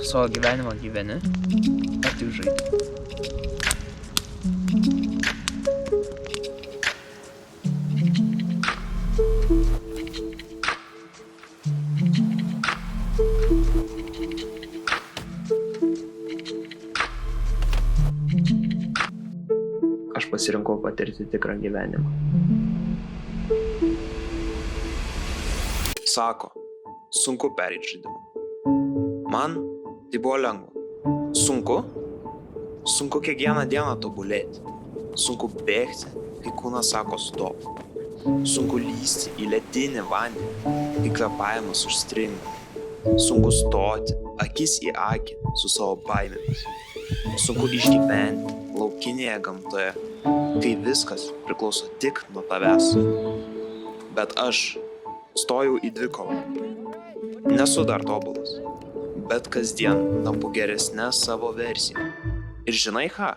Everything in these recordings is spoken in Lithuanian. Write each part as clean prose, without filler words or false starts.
savo gyvenimą gyveni, ar tik žaidi? Aš pasirinkau patirti tikrą gyvenimą. Sako, sunku perėti žaidimą. Man tai buvo lengva. Sunku? Sunku kiekvieną dieną tobulėti. Sunku bėgti, kai kūnas sako stop. Sunku lysti į ledinį vandenį, kai kvėpavimas užstringa. Sunku stoti akis į akį su savo baimėmis. Sunku išgyventi laukinėje gamtoje, kai viskas priklauso tik nuo tavęs. Bet aš stojau į dvikovą. Nesu dar tobulas, bet kasdien tampu geresnę savo versiją. Ir žinai ką?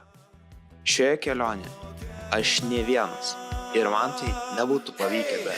Šioje kelionėje aš ne vienas ir man tai nebūtų pavykę be.